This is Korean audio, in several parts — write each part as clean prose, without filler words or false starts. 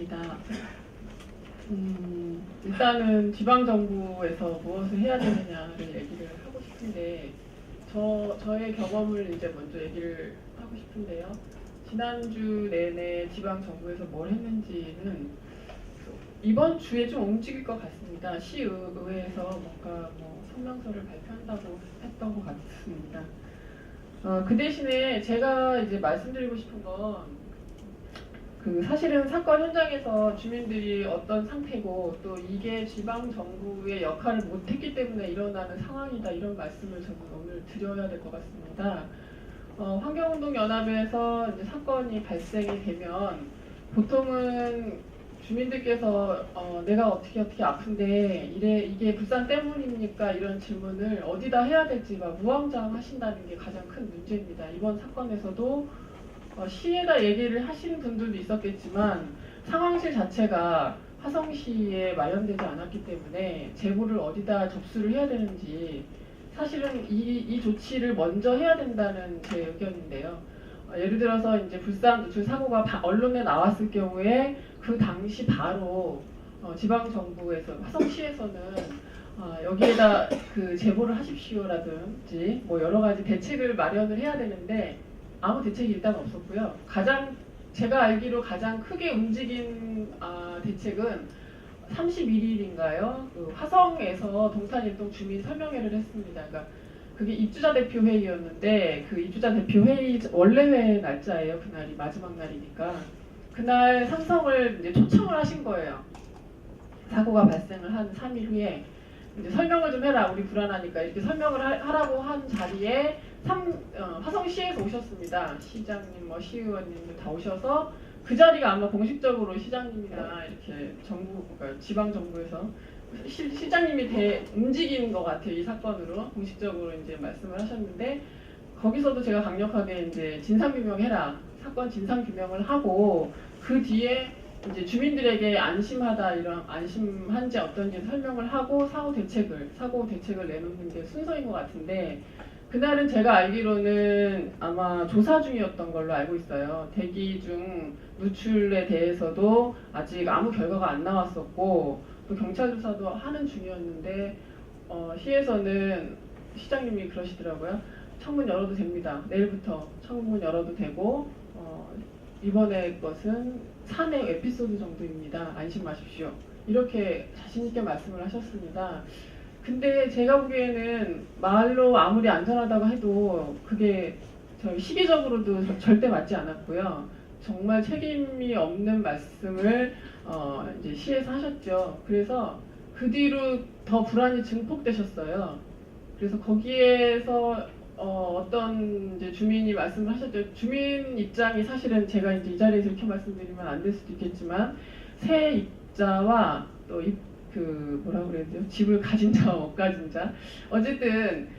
있습니다. 일단은 지방정부에서 무엇을 해야 되느냐를 얘기를 하고 싶은데 저의 경험을 이제 먼저 얘기를 하고 싶은데요. 지난주 내내 지방정부에서 뭘 했는지는 이번 주에 좀 움직일 것 같습니다. 시의회에서 뭔가 성명서를 발표한다고 했던 것 같습니다. 그 대신에 제가 이제 말씀드리고 싶은 건 사실은 사건 현장에서 주민들이 어떤 상태고 또 이게 지방 정부의 역할을 못했기 때문에 일어나는 상황이다, 이런 말씀을 저는 오늘 드려야 될 것 같습니다. 환경운동연합에서 이제 사건이 발생이 되면 보통은 주민들께서 내가 어떻게 아픈데 이게 불산 때문입니까? 이런 질문을 어디다 해야 될지 무왕장하신다는 게 가장 큰 문제입니다. 이번 사건에서도 시에다 얘기를 하시는 분들도 있었겠지만 상황실 자체가 화성시에 마련되지 않았기 때문에 제보를 어디다 접수를 해야 되는지 사실은 이 조치를 먼저 해야 된다는 제 의견인데요. 예를 들어서 이제 불산 누출 사고가 언론에 나왔을 경우에 그 당시 바로 지방정부에서 화성시에서는 여기에다 제보를 하십시오라든지 여러 가지 대책을 마련을 해야 되는데 아무 대책이 일단 없었고요. 제가 알기로 가장 크게 움직인 대책은 31일인가요? 화성에서 동탄일동 주민 설명회를 했습니다. 그러니까 그게 입주자 대표 회의였는데 그 입주자 대표 회의 원래 회의 날짜예요. 그날이 마지막 날이니까 그날 삼성을 이제 초청을 하신 거예요. 사고가 발생을 한 3일 후에 이제 설명을 좀 해라, 우리 불안하니까, 이렇게 설명을 하라고 한 자리에 화성시에서 오셨습니다. 시장님, 시의원님들 다 오셔서 그 자리가 아마 공식적으로 시장님이나 이렇게 그러니까 지방 정부에서 시장님이 움직이는 것 같아요. 이 사건으로 공식적으로 이제 말씀을 하셨는데 거기서도 제가 강력하게 이제 진상규명해라, 사건 진상규명을 하고 그 뒤에 이제 주민들에게 안심한지 어떤지 설명을 하고 사고 대책을 내놓는 게 순서인 것 같은데 그날은 제가 알기로는 아마 조사 중이었던 걸로 알고 있어요. 대기 중 누출에 대해서도 아직 아무 결과가 안 나왔었고 또 경찰 조사도 하는 중이었는데 시에서는 시장님이 그러시더라고요. 창문 열어도 됩니다. 내일부터 창문 열어도 되고 이번에 것은 산의 에피소드 정도입니다. 안심 마십시오. 이렇게 자신있게 말씀을 하셨습니다. 근데 제가 보기에는 말로 아무리 안전하다고 해도 그게 시기적으로도 절대 맞지 않았고요. 정말 책임이 없는 말씀을 이제 시에서 하셨죠. 그래서 그 뒤로 더 불안이 증폭되셨어요. 그래서 거기에서 어떤 이제 주민이 말씀을 하셨죠. 주민 입장이 사실은 제가 이제 이 자리에서 이렇게 말씀드리면 안 될 수도 있겠지만 세 입자와 또 뭐라 그래야 돼요? 집을 가진 자와 못 가진 자. 어쨌든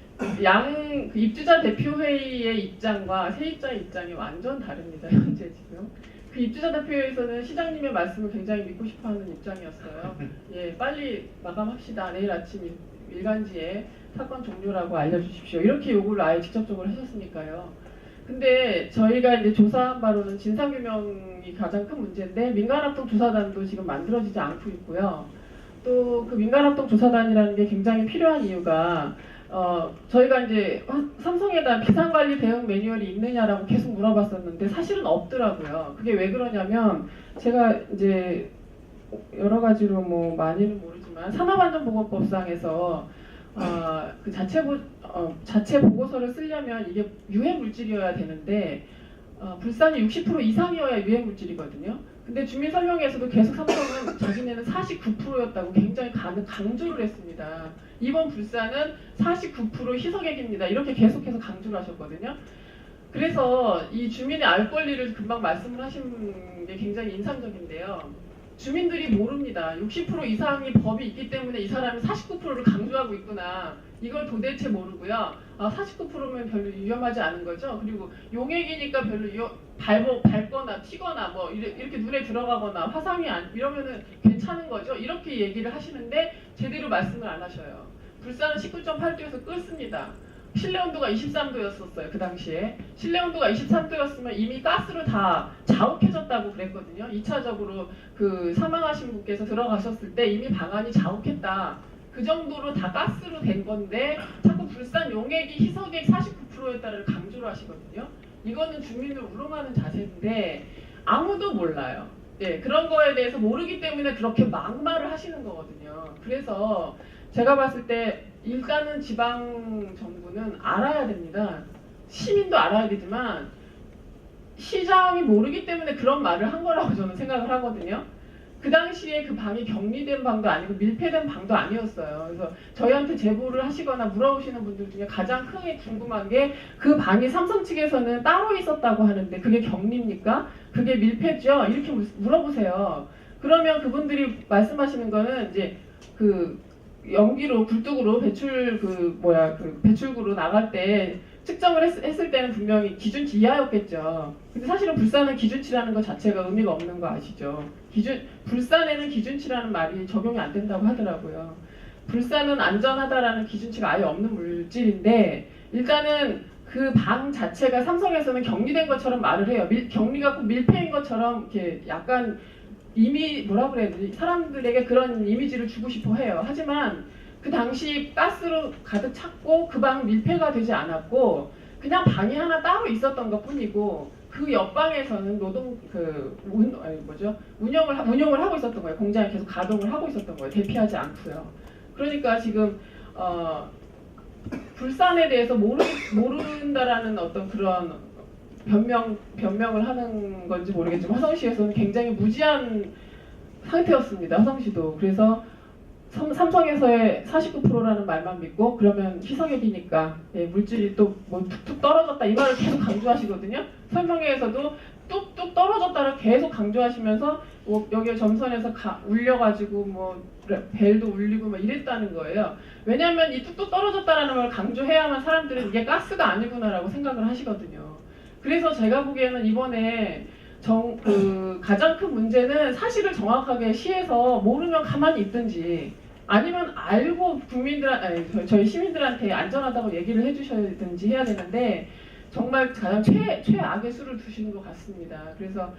입주자 대표회의의 입장과 세입자의 입장이 완전 다릅니다. 현재 지금. 그 입주자 대표회의에서는 시장님의 말씀을 굉장히 믿고 싶어하는 입장이었어요. 예, 빨리 마감합시다. 내일 아침 일간지에 사건 종료라고 알려주십시오. 이렇게 요구를 아예 직접적으로 하셨으니까요. 근데 저희가 이제 조사한 바로는 진상규명이 가장 큰 문제인데 민간합동 조사단도 지금 만들어지지 않고 있고요. 또 그 민간합동 조사단이라는 게 굉장히 필요한 이유가 저희가 이제 삼성에다 비상관리 대응 매뉴얼이 있느냐라고 계속 물어봤었는데 사실은 없더라고요. 그게 왜 그러냐면 제가 이제 여러 가지로 많이는 모르지만 산업안전보건법상에서 자체 보고서를 쓰려면 이게 유해 물질이어야 되는데 불산이 60% 이상이어야 유해 물질이거든요. 근데 주민 설명회에서도 계속 삼성은 자기네는 49%였다고 굉장히 강조를 했습니다. 이번 불산은 49% 희석액입니다. 이렇게 계속해서 강조를 하셨거든요. 그래서 이 주민의 알 권리를 금방 말씀을 하신 게 굉장히 인상적인데요. 주민들이 모릅니다. 60% 이상의 법이 있기 때문에 이 사람이 49%를 강조하고 있구나. 이걸 도대체 모르고요. 49%면 별로 위험하지 않은 거죠. 그리고 용액이니까 별로 밟거나 튀거나 이렇게 눈에 들어가거나 화상이 이러면은 괜찮은 거죠. 이렇게 얘기를 하시는데 제대로 말씀을 안 하셔요. 불산은 19.8도에서 끓습니다. 실내 온도가 23도였었어요. 그 당시에. 실내 온도가 23도였으면 이미 가스로 다 자욱해졌다고 그랬거든요. 2차적으로 그 사망하신 분께서 들어가셨을 때 이미 방안이 자욱했다. 그 정도로 다 가스로 된 건데 자꾸 불산 용액이 희석액 49%였다를 강조를 하시거든요. 이거는 주민을 우롱하는 자세인데 아무도 몰라요. 예, 그런 거에 대해서 모르기 때문에 그렇게 막말을 하시는 거거든요. 그래서 제가 봤을 때 일단은 지방 정부는 알아야 됩니다. 시민도 알아야 되지만 시장이 모르기 때문에 그런 말을 한 거라고 저는 생각을 하거든요. 그 당시에 그 방이 격리된 방도 아니고 밀폐된 방도 아니었어요. 그래서 저희한테 제보를 하시거나 물어보시는 분들 중에 가장 크게 궁금한 게 그 방이 삼성 측에서는 따로 있었다고 하는데 그게 격리입니까? 그게 밀폐죠? 이렇게 물어보세요. 그러면 그분들이 말씀하시는 거는 이제 그 연기로 굴뚝으로 배출구로 나갈 때 측정을 했을 때는 분명히 기준치 이하였겠죠. 근데 사실은 불산은 기준치라는 것 자체가 의미가 없는 거 아시죠? 불산에는 기준치라는 말이 적용이 안 된다고 하더라고요. 불산은 안전하다라는 기준치가 아예 없는 물질인데 일단은 그 방 자체가 삼성에서는 격리된 것처럼 말을 해요. 격리가 꼭 밀폐인 것처럼 이렇게 약간 이미 뭐라 그래야 되지? 사람들에게 그런 이미지를 주고 싶어 해요. 하지만 그 당시 가스로 가득 찼고 그 방 밀폐가 되지 않았고 그냥 방이 하나 따로 있었던 것 뿐이고 그 옆방에서는 운영을 하고 있었던 거예요. 공장이 계속 가동을 하고 있었던 거예요. 대피하지 않고요. 그러니까 지금 불산에 대해서 모른다라는 어떤 그런 변명을 하는 건지 모르겠지만 화성시에서는 굉장히 무지한 상태였습니다. 화성시도. 그래서 삼성에서의 49%라는 말만 믿고 그러면 희석액이니까 물질이 또 뭐 툭툭 떨어졌다 이 말을 계속 강조하시거든요. 설명회에서도 뚝뚝 떨어졌다를 계속 강조하시면서 뭐 여기 점선에서 울려가지고 뭐 벨도 울리고 막 이랬다는 거예요. 왜냐하면 이 뚝뚝 떨어졌다라는 걸 강조해야만 사람들은 이게 가스가 아니구나라고 생각을 하시거든요. 그래서 제가 보기에는 이번에 가장 큰 문제는 사실을 정확하게 시에서 모르면 가만히 있든지 아니면 알고 저희 시민들한테 안전하다고 얘기를 해주셔야든지 해야 되는데 정말 가장 최악의 수를 두시는 것 같습니다. 그래서